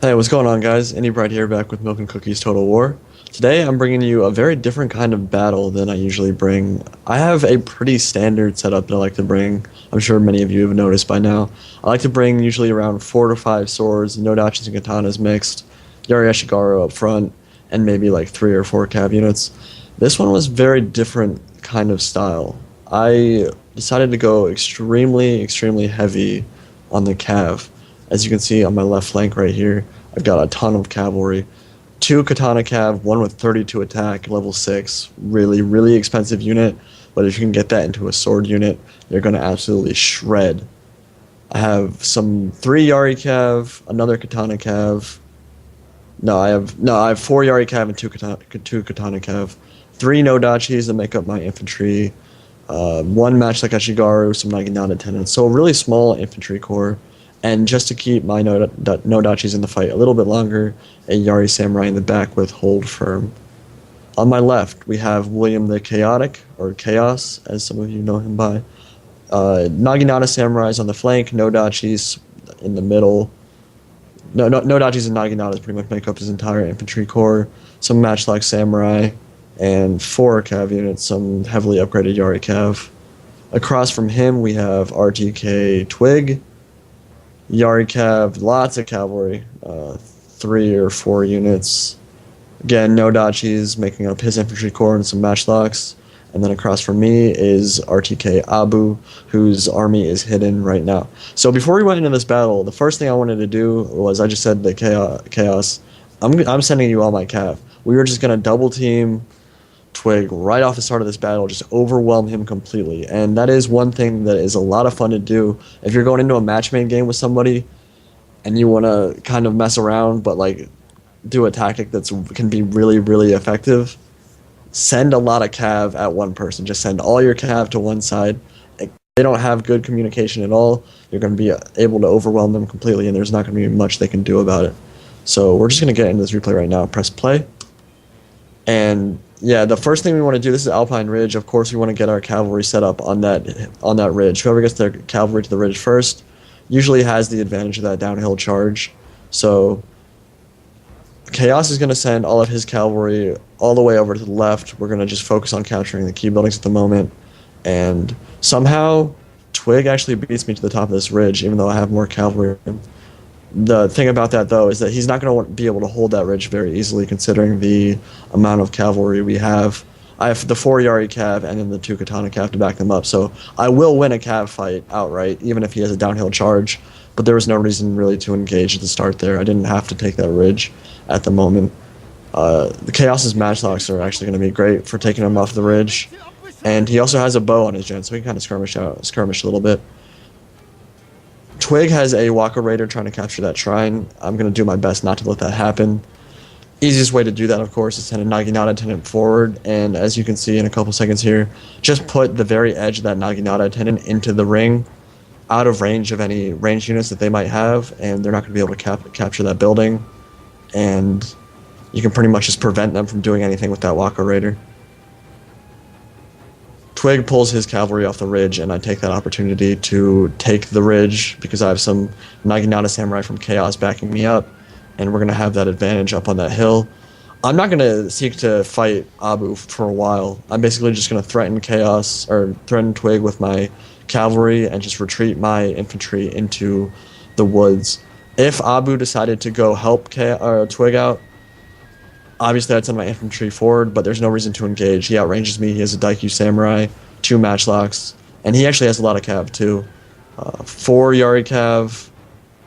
Hey, what's going on, guys? Any Bright here, back with Milk and Cookies Total War. Today, I'm bringing you a very different kind of battle than I usually bring. I have a pretty standard setup that I like to bring. I'm sure many of you have noticed by now. I like to bring usually around 4 to 5 swords, no dachis and katanas mixed, Yari Ashigaru up front, and maybe like 3 or 4 cav units. This one was very different kind of style. I decided to go extremely heavy on the cav. As you can see on my left flank right here, I've got a ton of cavalry. 2 katana cav, one with 32 attack, level 6. Really expensive unit, but if you can get that into a sword unit, you're going to absolutely shred. I have some 3 Yari cav, another katana cav. I have 4 Yari cav and 2 katana cav. 3 no dachis that make up my infantry. 1 match like Ashigaru, some Naginata tenants. So a really small infantry corps. And just to keep my no dachis in the fight a little bit longer, a Yari Samurai in the back with Hold Firm. On my left, we have William the Chaotic, or Chaos, as some of you know him by. Naginata Samurais on the flank, no dachis in the middle. No dachis and Naginatas pretty much make up his entire infantry corps. Some Matchlock Samurai, and 4 cav units, some heavily upgraded Yari cav. Across from him, we have RTK Twig, Yari cav, lots of cavalry, 3 or 4 units. Again, no dachis making up his infantry corps and some matchlocks. And then across from me is RTK Abu, whose army is hidden right now. So before we went into this battle, the first thing I wanted to do was, I just said the chaos. I'm sending you all my cav. We were just going to double team Twig right off the start of this battle, just overwhelm him completely. And that is one thing that is a lot of fun to do. If you're going into a matchmade game with somebody and you want to kind of mess around but like do a tactic that can be really effective, send a lot of cav at one person. Just send all your cav to one side. If they don't have good communication at all, you're going to be able to overwhelm them completely, and there's not going to be much they can do about it. So we're just going to get into this replay right now. Press play. And yeah, the first thing we want to do, this is Alpine Ridge. Of course, we want to get our cavalry set up on that ridge. Whoever gets their cavalry to the ridge first usually has the advantage of that downhill charge. So Chaos is going to send all of his cavalry all the way over to the left. We're going to just focus on capturing the key buildings at the moment. And somehow, Twig actually beats me to the top of this ridge, even though I have more cavalry. The thing about that, though, is that he's not going to be able to hold that ridge very easily, considering the amount of cavalry we have. I have the 4 Yari cav and then the 2 katana cav to back them up, so I will win a cav fight outright, even if he has a downhill charge. But there was no reason really to engage at the start there. I didn't have to take that ridge at the moment. The Chaos's matchlocks are actually going to be great for taking him off the ridge. And he also has a bow on his gen, so he can kind of skirmish a little bit. Twig has a Walker Raider trying to capture that shrine. I'm going to do my best not to let that happen. Easiest way to do that, of course, is send a Naginata tenant forward, and as you can see in a couple seconds here, just put the very edge of that Naginata tenant into the ring, out of range of any ranged units that they might have, and they're not going to be able to capture that building, and you can pretty much just prevent them from doing anything with that Walker Raider. Twig pulls his cavalry off the ridge, and I take that opportunity to take the ridge because I have some Naginata Samurai from Chaos backing me up, and we're going to have that advantage up on that hill. I'm not going to seek to fight Abu for a while. I'm basically just going to threaten Chaos, or threaten Twig with my cavalry and just retreat my infantry into the woods. If Abu decided to go help Twig out, obviously I'd send my infantry forward, but there's no reason to engage. He outranges me. He has a Daikyu Samurai, 2 matchlocks, and he actually has a lot of cav too. 4 Yari cav,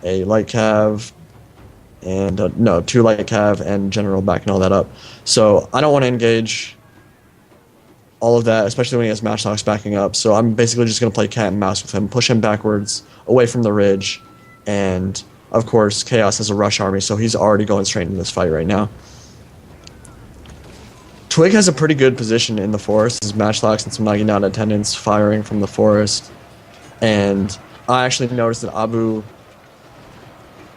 a light cav, and 2 light cav, and general backing all that up. So I don't want to engage all of that, especially when he has matchlocks backing up. So I'm basically just going to play cat and mouse with him, push him backwards, away from the ridge, and of course Chaos has a rush army, so he's already going straight into this fight right now. Twig has a pretty good position in the forest. His matchlocks and some Naginata attendants firing from the forest. And I actually noticed that Abu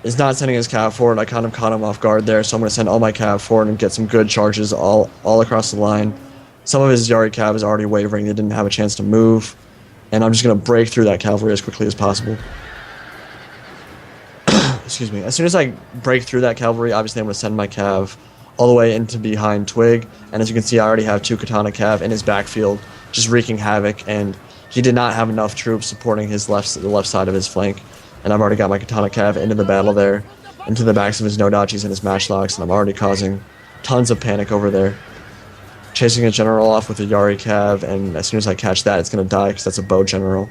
is not sending his cav forward. I kind of caught him off guard there, so I'm going to send all my cav forward and get some good charges all across the line. Some of his Yari cav is already wavering. They didn't have a chance to move. And I'm just going to break through that cavalry as quickly as possible. excuse me, as soon as I break through that cavalry, obviously I'm going to send my cav all the way into behind Twig, and as you can see, I already have 2 katana cav in his backfield, just wreaking havoc, and he did not have enough troops supporting the left side of his flank, and I've already got my katana cav into the battle there, into the backs of his no-dachis and his matchlocks, and I'm already causing tons of panic over there. Chasing a general off with a Yari cav, and as soon as I catch that, it's going to die because that's a bow general.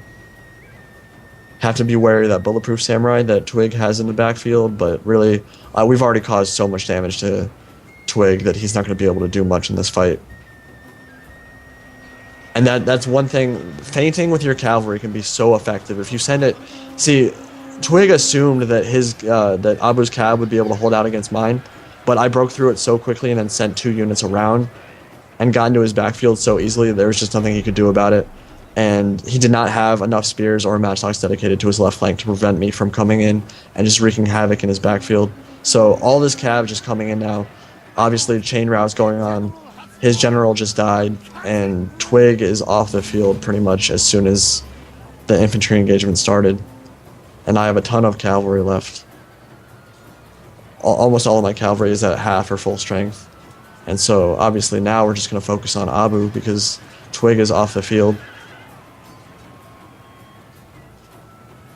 Have to be wary of that bulletproof samurai that Twig has in the backfield, but really, we've already caused so much damage to Twig that he's not going to be able to do much in this fight. And that's one thing, feinting with your cavalry can be so effective. If you send it, see, Twig assumed that that Abu's cav would be able to hold out against mine, but I broke through it so quickly and then sent 2 units around and got into his backfield so easily, there was just nothing he could do about it. And he did not have enough spears or matchlocks dedicated to his left flank to prevent me from coming in and just wreaking havoc in his backfield. So all this cav just coming in now. Obviously, chain routes going on. His general just died, and Twig is off the field pretty much as soon as the infantry engagement started. And I have a ton of cavalry left. Almost all of my cavalry is at half or full strength. And so, obviously, now we're just going to focus on Abu because Twig is off the field.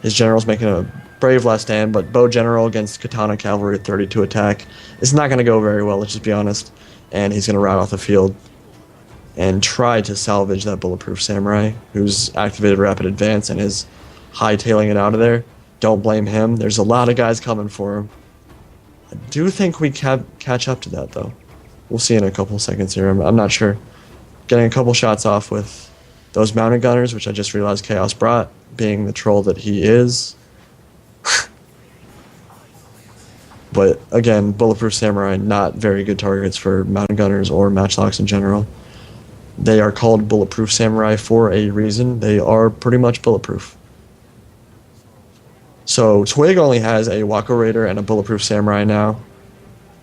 His general's making a brave last stand, but bow general against katana cavalry at 32 attack is not going to go very well, let's just be honest. And he's going to rout off the field and try to salvage that bulletproof samurai who's activated rapid advance and is hightailing it out of there. Don't blame him. There's a lot of guys coming for him. I do think we catch up to that, though. We'll see in a couple seconds here. I'm not sure. Getting a couple shots off with those mounted gunners, which I just realized Chaos brought, being the troll that he is. But again, bulletproof samurai, not very good targets for mounted gunners or matchlocks in general. They are called bulletproof samurai for a reason. They are pretty much bulletproof. So Twig only has a Wako Raider and a bulletproof samurai now.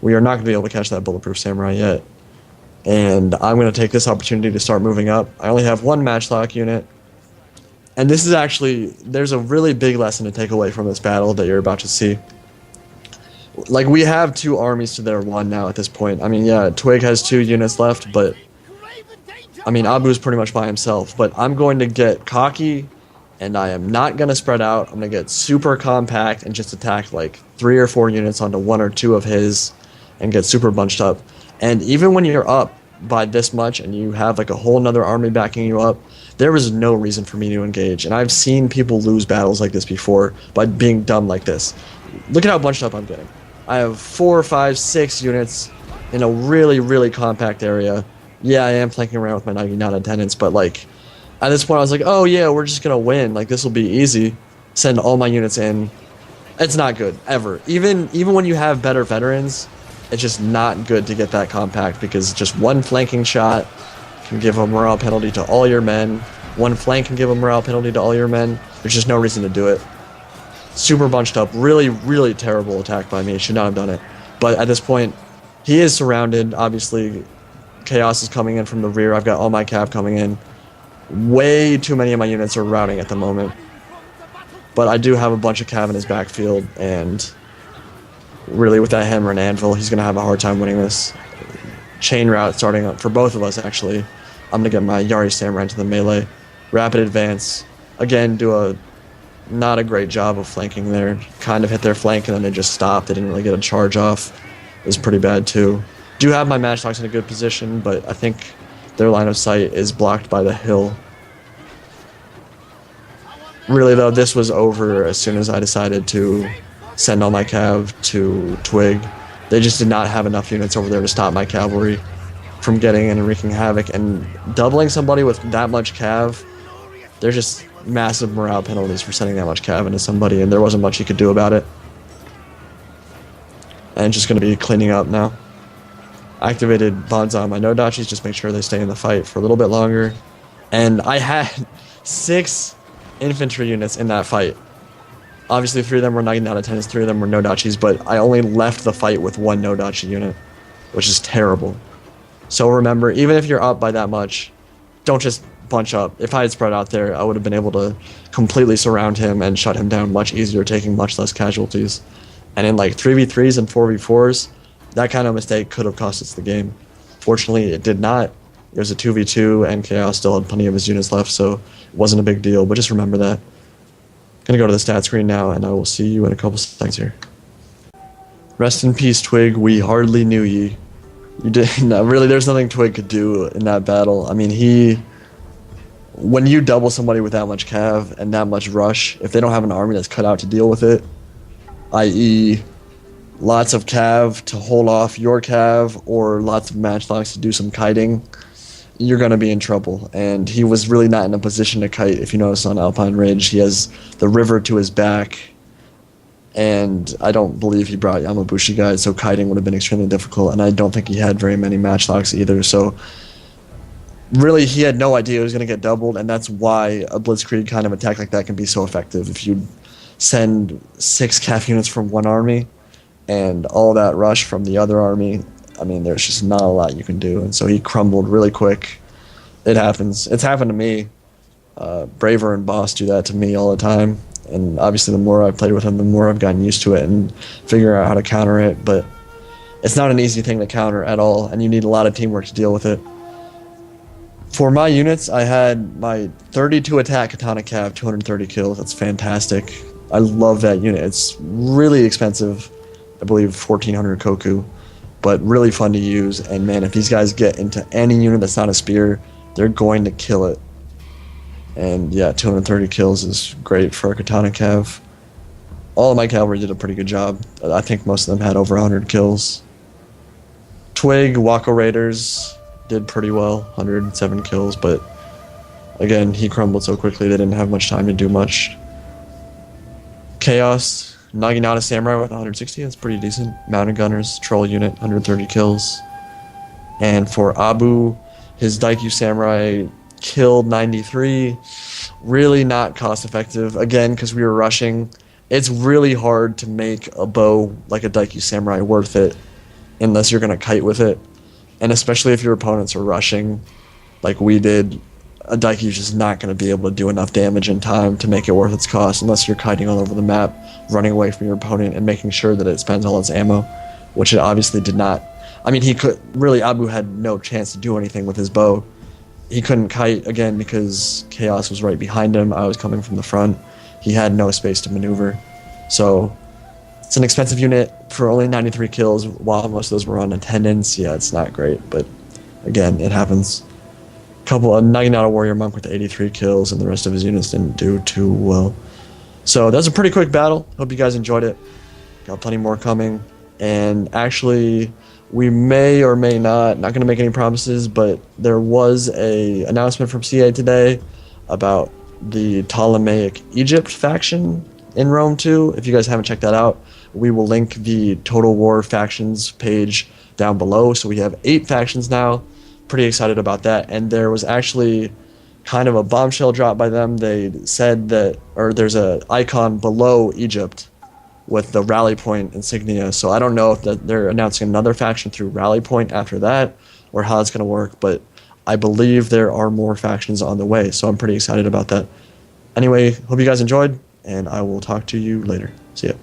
We are not going to be able to catch that bulletproof samurai yet. And I'm going to take this opportunity to start moving up. I only have 1 matchlock unit. And this is actually, there's a really big lesson to take away from this battle that you're about to see. Like, we have 2 armies to their 1 now at this point. I mean, yeah, Twig has 2 units left, but I mean, Abu's pretty much by himself. But I'm going to get cocky, and I am not going to spread out. I'm going to get super compact and just attack like 3 or 4 units onto 1 or 2 of his and get super bunched up. And even when you're up by this much and you have like a whole nother army backing you up, there was no reason for me to engage. And I've seen people lose battles like this before by being dumb like this. Look at how bunched up I'm getting. I have 4, 5, 6 units in a really, really compact area. Yeah, I am flanking around with my Naginata attendants, but like, at this point I was like, oh yeah, we're just gonna win. Like, this will be easy. Send all my units in. It's not good, ever. Even when you have better veterans, it's just not good to get that compact because just 1 flanking shot can give a morale penalty to all your men. 1 flank can give a morale penalty to all your men. There's just no reason to do it. Super bunched up. Really, really terrible attack by me. Should not have done it. But at this point, he is surrounded. Obviously, Chaos is coming in from the rear. I've got all my cav coming in. Way too many of my units are routing at the moment. But I do have a bunch of cav in his backfield, and really with that hammer and anvil, he's going to have a hard time winning this. Chain route starting up for both of us, actually. I'm going to get my Yari Samurai into the melee. Rapid advance. Again, do not a great job of flanking there. Kind of hit their flank and then they just stopped. They didn't really get a charge off. It was pretty bad too. Do have my matchlocks in a good position, but I think their line of sight is blocked by the hill. Really though, this was over as soon as I decided to send all my cav to Twig. They just did not have enough units over there to stop my cavalry from getting in and wreaking havoc. And doubling somebody with that much cav, they're just massive morale penalties for sending that much cav into somebody, and there wasn't much you could do about it. And just going to be cleaning up now. Activated bonds on my no-dachis, just make sure they stay in the fight for a little bit longer. And I had 6 infantry units in that fight. Obviously 3 of them were Naginata attendants, 3 of them were no-dachis, but I only left the fight with 1 no-dachi unit, which is terrible. So remember, even if you're up by that much, don't just bunch up. If I had spread out there, I would have been able to completely surround him and shut him down much easier, taking much less casualties. And in like 3v3s and 4v4s, that kind of mistake could have cost us the game. Fortunately, it did not. It was a 2v2, and Chaos still had plenty of his units left, so it wasn't a big deal. But just remember that. Gonna go to the stat screen now, and I will see you in a couple seconds here. Rest in peace, Twig. We hardly knew ye. You did no, really. There's nothing Twig could do in that battle. I mean, when you double somebody with that much cav and that much rush, if they don't have an army that's cut out to deal with it, i.e., lots of cav to hold off your cav or lots of matchlocks to do some kiting, you're going to be in trouble. And he was really not in a position to kite. If you notice on Alpine Ridge, he has the river to his back, and I don't believe he brought Yamabushi guides, so kiting would have been extremely difficult, and I don't think he had very many matchlocks either, so really he had no idea he was going to get doubled, and that's why a blitzkrieg kind of attack like that can be so effective. If you send 6 cav units from one army and all that rush from the other army, I mean, there's just not a lot you can do, and so he crumbled really quick. It happens. It's happened to me. Braver and Boss do that to me all the time, and obviously the more I've played with him, the more I've gotten used to it and figure out how to counter it, but it's not an easy thing to counter at all, and you need a lot of teamwork to deal with it. For my units, I had my 32 attack Katana Cav, 230 kills. That's fantastic. I love that unit. It's really expensive. I believe 1400 Koku, but really fun to use. And man, if these guys get into any unit that's not a spear, they're going to kill it. And yeah, 230 kills is great for a Katana Cav. All of my cavalry did a pretty good job. I think most of them had over 100 kills. Twig, Wako Raiders did pretty well, 107 kills, but again, he crumbled so quickly they didn't have much time to do much. Chaos, Naginata Samurai with 160, that's pretty decent. Mounted Gunners, Troll Unit, 130 kills. And for Abu, his Daikyu Samurai killed 93. Really not cost effective, again, because we were rushing. It's really hard to make a bow like a Daikyu Samurai worth it unless you're going to kite with it. And especially if your opponents are rushing, like we did, a Daikyu just not going to be able to do enough damage in time to make it worth its cost unless you're kiting all over the map, running away from your opponent and making sure that it spends all its ammo, which it obviously did not. I mean, Abu had no chance to do anything with his bow. He couldn't kite, again, because Chaos was right behind him. I was coming from the front. He had no space to maneuver. So it's an expensive unit for only 93 kills, while most of those were on attendance. Yeah, it's not great, but again, it happens. A Naginata Warrior Monk with 83 kills, and the rest of his units didn't do too well. So that was a pretty quick battle. Hope you guys enjoyed it. Got plenty more coming. And actually, we may or may not going to make any promises, but there was a announcement from CA today about the Ptolemaic Egypt faction in Rome 2. If you guys haven't checked that out, we will link the Total War factions page down below. So we have 8 factions now. Pretty excited about that. And there was actually kind of a bombshell drop by them. They said that, or there's an icon below Egypt with the Rally Point insignia. So I don't know if they're announcing another faction through Rally Point after that, or how it's going to work, but I believe there are more factions on the way, so I'm pretty excited about that. Anyway, hope you guys enjoyed, and I will talk to you later. See ya.